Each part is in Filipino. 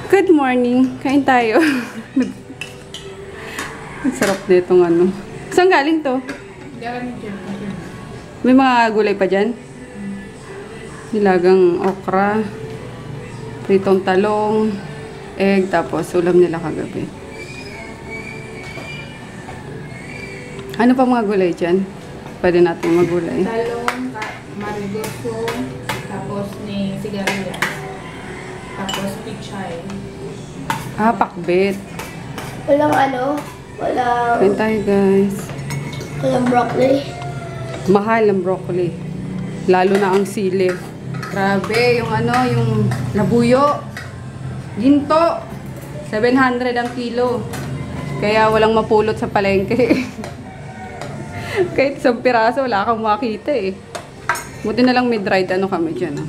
Good morning. Kain tayo. Ang sarap nitong ano. Saan galing to? May mga gulay pa dyan? Nilagang okra, pritong talong, egg, tapos ulam nila kagabi. Ano pa mga gulay dyan? Pwede natin magulay. Talong, marigoso, tapos ni sigarilyas, tapos pichay. Ah, pakbet. Walang ano, walang, Kain tayo guys. walang broccoli. Mahal ang broccoli. Lalo na ang sili. Grabe, yung ano, yung labuyo. Ginto. 700 ang kilo. Kaya walang mapulot sa palengke. Kahit isang piraso, wala kang makita eh. Buti na lang may dried ano kami dyan.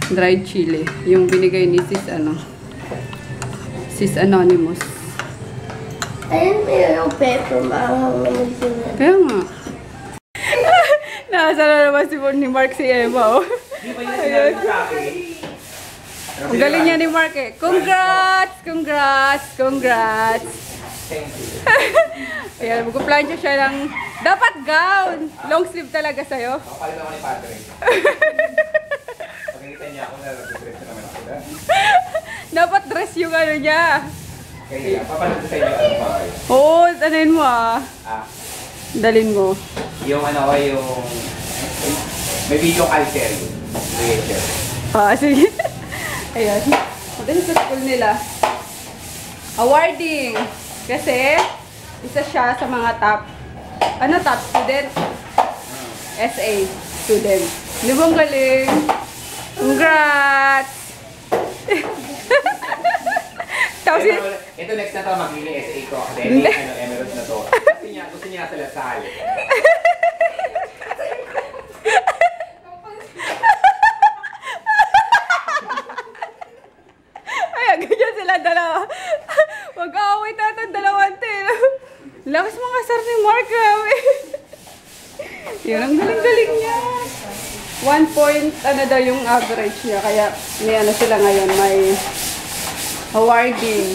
Dried chili. Yung binigay ni Sis Anonymous. Ayun, mayroong pepper, maanghang naman sila. Kaya nga. Nasa na naman ni Mark si Emma, oh. Ayun. Ang galing niya ni Mark eh. Congrats! Congrats! Congrats! Ayan, magpa-plancha siya ng dapat gown. Long sleeve talaga sa'yo. Kapalit ako ni Padre. Pagkita niya ako na dress na naman ako. Dapat dress yung ano niya. Kaya papalit sa inyo ano pa kayo? Oo, anuin mo ah. Dalin mo. Yung ano ko yung may video culture. Creator. Ah, sige. Ayan. Dahil sa school nila. Awarding. Kasi, isa siya sa mga top student? SA student. Di ba ang galing? Congrats! Tapos Ito next na to, magiging SA ko. Kasi Emirates na to. Gusto niya sa Lasal. ay, ganyan sila dalawa. Mag-aaway na itong dalawang tin. Lakas mga sar ni Mark, grabe. Yun, ang galing-galing niya. 1 point, ano daw yung average niya. Kaya may ano sila ngayon, may awarding.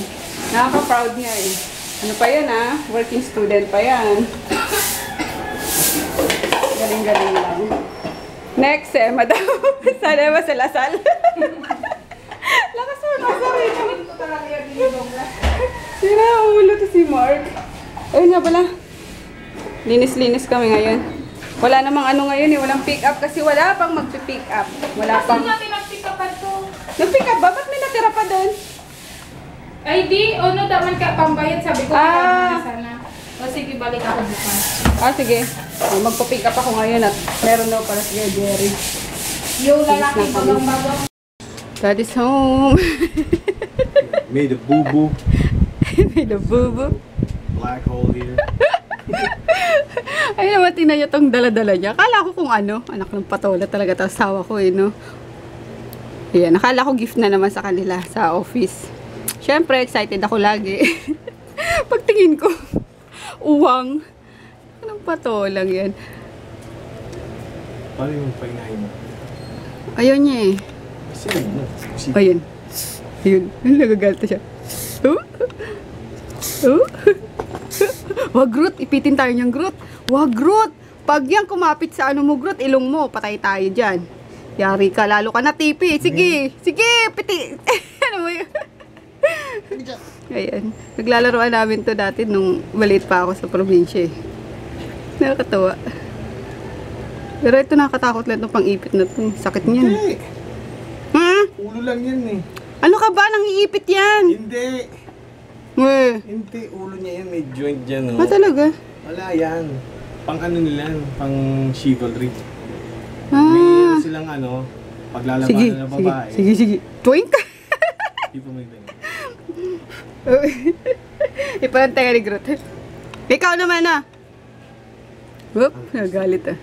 Nakaka-proud niya eh. Ano pa yan ah? Working student pa yan. Galing-galing lang. Next, Emma daw. Sana Emma sa Lasal. Lakas mo na sorry. Sira ang ulo to si Mark. Ayun nga pala. Linis-linis kami ngayon. Wala namang ano ngayon eh. Walang pick up kasi wala pang magpipick up. Wala pang... Kasi natin nag-pick up to. Nag-pick up ba? Ba't may natira pa doon? Ay di, ano daman ka pambayad, sabi ko Ah. sana. O sige, balik ako bukas. Ah, sige. Magpa-pick up ako ngayon at meron daw para si Jerry. Yung lalaki bagang-bagang. Dad is home. Made a boo-boo. Made a boo-boo. Black hole here. Ay naman, tingnan niyo itong dala-dala niya. Akala ko kung ano, anak ng patola talaga. Tapos sawa ko eh, no? Ayan, nakala ko gift na naman sa kanila sa office. Siyempre, excited ako lagi. Pagtingin ko, uwang. Anong patolang yan? Paano yung painahin mo? Ayaw niya eh. Kasi ano? Ayun. Ayun. Nagagalta siya. Oh? Oh? Wag, Groot. Ipitin tayo niyang Groot. Wag, Groot. Pag yan kumapit sa ano mo, Groot, ilong mo. Patay tayo dyan. Yari ka. Lalo ka na tipi. Sige. Sige. Piti. Ano mo yun? Ayan. Naglalaroan namin to dati nung maliit pa ako sa probinsya eh. Nakakatawa. Pero ito nakatakot lang itong pang-ipit na ito. Sakit niyan. Hindi. Ha? Ulo lang yan eh. Ano ka ba? Nangiipit yan. Hindi. Hindi. Ulo niya yan. May joint dyan oh. Ah, talaga? Wala yan. Pang ano nila. Pang chivalry. May Ah. silang ano. Paglalabanan ng babae. Sige. Twink! Di pa may ganun. Ipalang tayo ni Groot. Ikaw naman ah. Whoop, nagalit ah.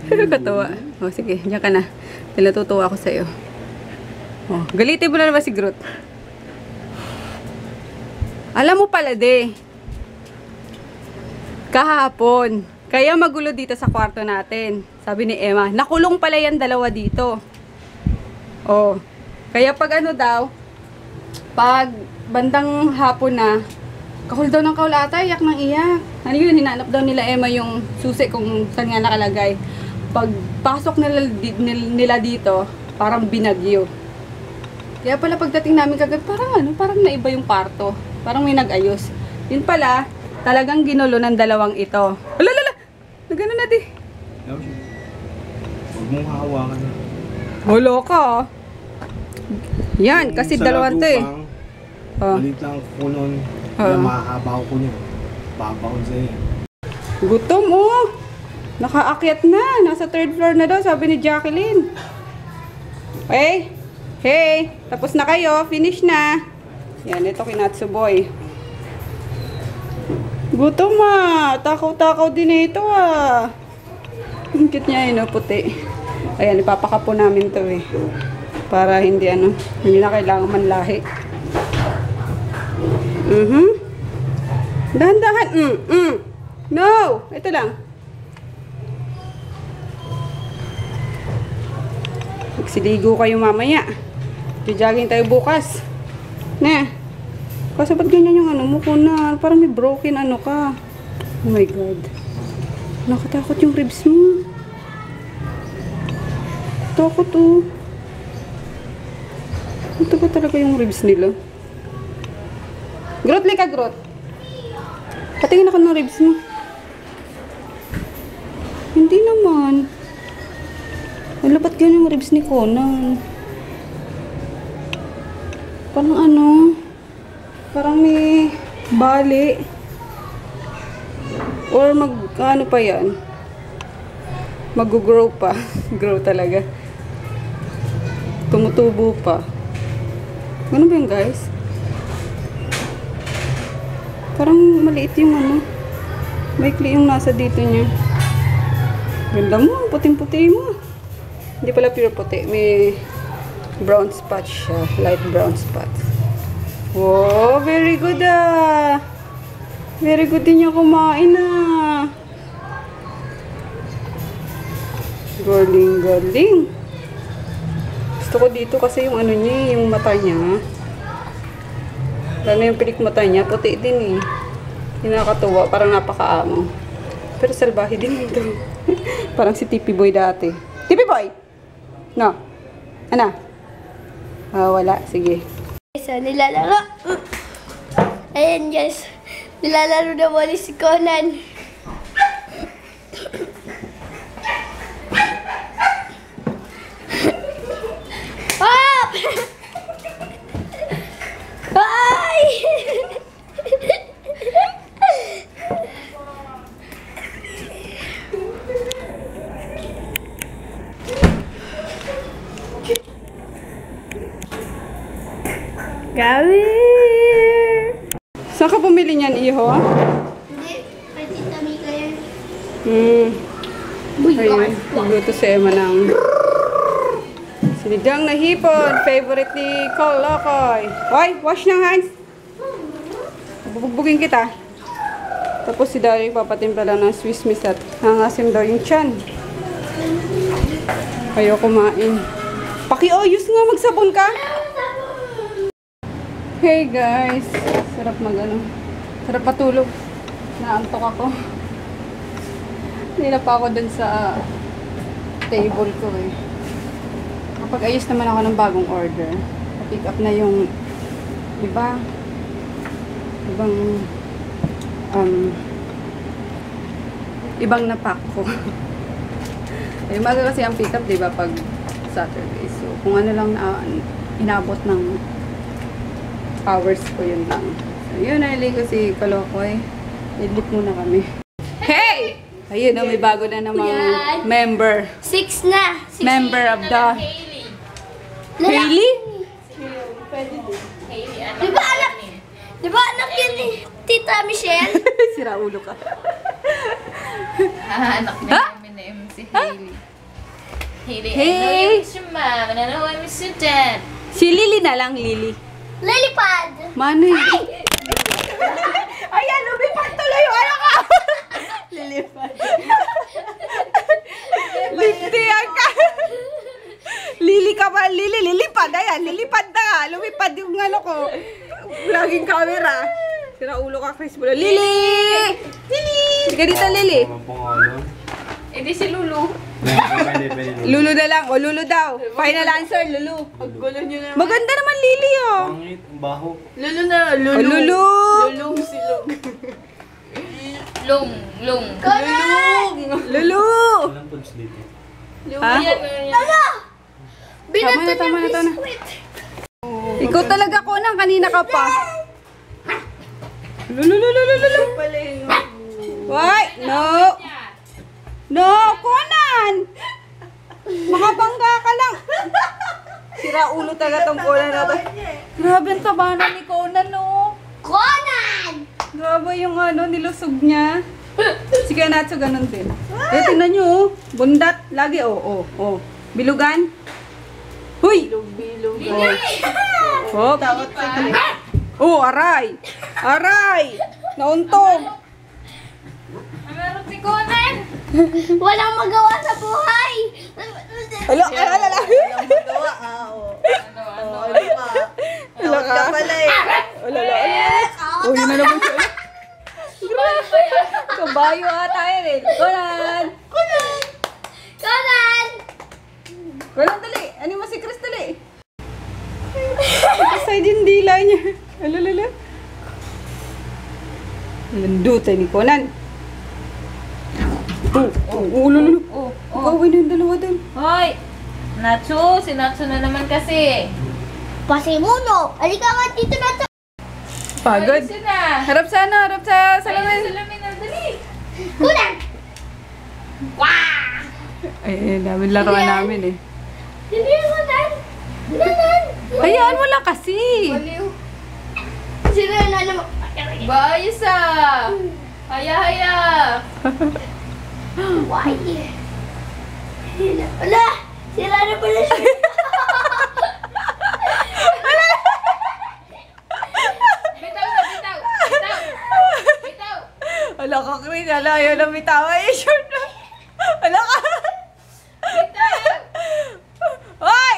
Katawa. O sige, diyan ka na. Natutuwa ako sa'yo. O, galitin mo na naman si Groot. Alam mo pala de. Kahapon. Kaya magulo dito sa kwarto natin. Sabi ni Emma, nakulong pala yan dalawa dito. O, kaya pag ano daw, Pag bandang hapon na, kahul daw ng kahul ata, iyak ng iyak. Ano yun, hinanap daw nila Emma yung susi kung saan nga nakalagay. Pag pasok nila dito, parang binagyo. Kaya pala pagdating namin kagabi, parang naiba yung kwarto. Parang may nag-ayos. Yun pala, talagang ginulo ng dalawang ito. Alalala! Nagano na di. Huwag mong hahawakan. Wala ka. Yan, Yung kasi sa dalawang to eh. lagupang, Oh. Malit lang ko nun. Ah. Mahahabaw ko niya. Babaon sa'yo. Gutom oh. Nakaakyat na. Nasa 3rd floor na daw, sabi ni Jacqueline. Hey. Hey. Tapos na kayo. Finish na. Yan, ito kinatsu boy. Gutom ah. Takaw-takaw din ito ah. Ang cute niya yun, puti. Ayan, ipapakapo namin to eh. Para hindi hindi na kailangan manlahi. Dahan-dahan. No! Ito lang. Magsiligo kayo mamaya. Jajagin tayo bukas. Na. Kasi ba't ganyan yung mo ko na? Parang may broken ka. Oh my God. Nakatakot yung ribs mo. Takot oh. Ito ba talaga yung ribs nila? Grot, lika grot. Patingin ako ng ribs mo. Hindi naman. Wala, ba't ganyan yung ribs ni Conan? Parang parang may bali. Or pa yan? Mag-grow pa. Grow talaga. Tumutubo pa. Ano ba yun, guys? Parang maliit yung maikli yung nasa dito niya. Ganda mo, puting-puti mo. Hindi pala pure puti. May brown spot siya. Light brown spot. Wow, very good ah. Very good din niya kumain ah. Galing. Gusto ko dito kasi yung niya, yung mata niya. Lalo yung pilik mata niya, puti din eh. Nakakatuwa, parang napakaamo. Pero salbahe din ito. Parang si Tipi Boy dati. Tipi Boy! No? Ano? Wala. Sige. So, nilalaro. Ayan guys. Nilalaro na muli si Conan. Pop! Bye! Gabi! Saan ka bumili niyan, Iho? Hindi, kay Tita Mika yan. Ayun, magluto si Emma ng sinigang na hipon. Favorite ni Kolokoy. Hoy, wash ng hands. Bubugbugin kita. Tapos si Dario papatimpla lang ng Swiss Miss at hangasim daw yung tiyan. Ayaw kumain. Paki-oyos nga, magsabon ka. Hey guys, sarap sarap patulog. Naantok ako. Hindi na pa ako dun sa table ko eh. Kapag-ayos naman ako ng bagong order. Pick up na yung ibang napack ko. Eh, maga kasi ang pick up, di ba, pag Saturday. So, kung ano lang na inabot ng hours ko, yun lang. So, yun, nalili ko si Kolokoy. Idlip muna kami. Hey! Ayun, may bago na namang member. 6 na. Member of the... Hailey. Hailey? Di ba anak yun ni Tita Michelle? Sira ulo ka. Anak ni Eminem, si Hailey. Hailey, Hey! I know you miss your mom, and I know I miss your dad. Si Lily na lang, Lily. Lilipad! Mano yun? Ayan, lumipad tuloy yung anak ka! Lilipad. Lintiyan ka! Lili ka ba? Lilipad. Ayan, lilipad na. Lumipad yung ano ko. Laging camera. Sira ulo ka, Chris. Lili! Lili! Sige dito, Lili. Ang pangalan. Eh di si Lulu. Pwede. Lulu na lang. O, Lulu daw. Final answer, Lulu. Gulo nyo na. Maganda naman, Lili, oh. Pangit, ang baho. Lulu na. O, Lulu. Lulong silog. Lung. Lulong. Lulu. Walang punch dito. Ha? Ala! Binato Tama na, niya tama na. biskwit. Ikaw talaga, Conan. Kanina ka pa. Lulu. Why? No. No, Conan! Makabangga ka lang. Sira ulo talaga tong Conan na to. Grabe ang taba na ni Conan, no? Conan! Grabe yung ano, nilusog niya. Si Kenatsu ganun din. Eh, tingnan nyo, oh. Bundat. Lagi, oh. Bilugan. Huy! Bilog. Hop. Oh, aray! Nauntog! Meron si Conan. Walang magawa sa buhay! Ala. Ano? Ala ka pala eh. Ala. Oh, yun na naman siya. Kabayo ata yun eh. Conan! Conan! Walang dali. Ano mo si Chris dali? Side yung dila niya. Alala. Landutan ni Conan. Lulu. Gawin yung dalawa doon. Hoy! Nacho! Si Nacho na naman kasi. Pasimuno! Alika nga dito na to! Pagod. Ayusin na. Harap sa salamin. Salamin na, dali. Conan! Wah! Ay, namin laruan namin eh. Dili Conan! Conan! Hayaan mo lang kasi. Baliw. Sino na naman? Ba, ayos ah. Haya. Why? Wala! Sira na pala siya! Bitaw. Ala ka, Chris. Ala, ayaw na bitawa. Eh, sure na. Ala ka. Hoy!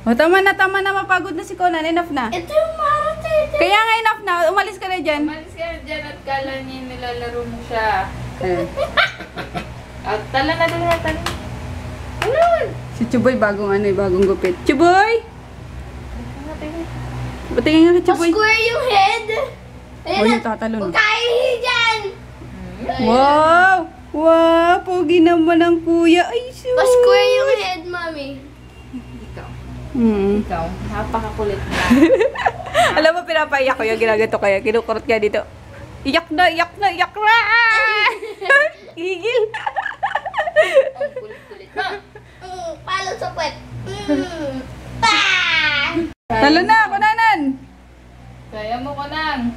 O, tama na. Mapagod na si Conan. Enough na. Ito yung marathon! Kaya nga enough na. Umalis ka na dyan. Umalis ka na dyan at kala niya nilalaro mo siya. At tala na. Ano? Si Chuboy, bagong gupit. Chuboy! Patingin nga kay Chuboy. Pa-square yung head! Oh, yung tatalon. Huwag kayo dyan! Wow, pogi naman ang kuya. Ay, sus. Pa-square yung head, mami. Ikaw, napakakulit na. Alam mo, pinapaiyak ko yung ginagato kaya. Kinukurot ka dito. Iyak na. Gigil. Ang kulit-kulit na. Palo sa puwet. Pa! Talo na, Conanan. Kaya mo, Conan.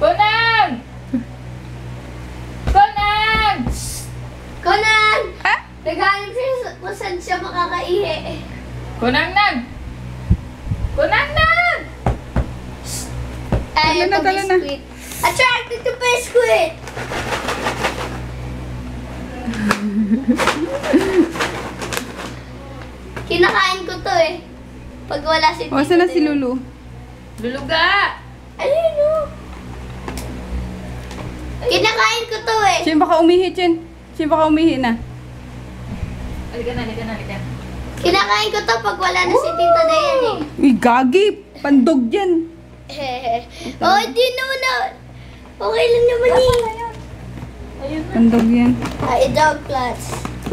Conan! Conan! Ha? Naghanap siya kung saan siya makakaihi. Conan! Ay, Talo ito na. biscuit. Attracted to biscuit! Kinakain ko to eh. Pag wala si Tito. Saan na si Lulu? Luluga! Ayun o. Kinakain ko to eh. Siya baka umihi na. Halika na. Kinakain ko to pag wala na si Tita Dayan eh. Uy, gagi. Pandog dyan. Oh, hindi naman na. Okay lang naman eh. Ayun na. Pandog yan. Ay, dog class.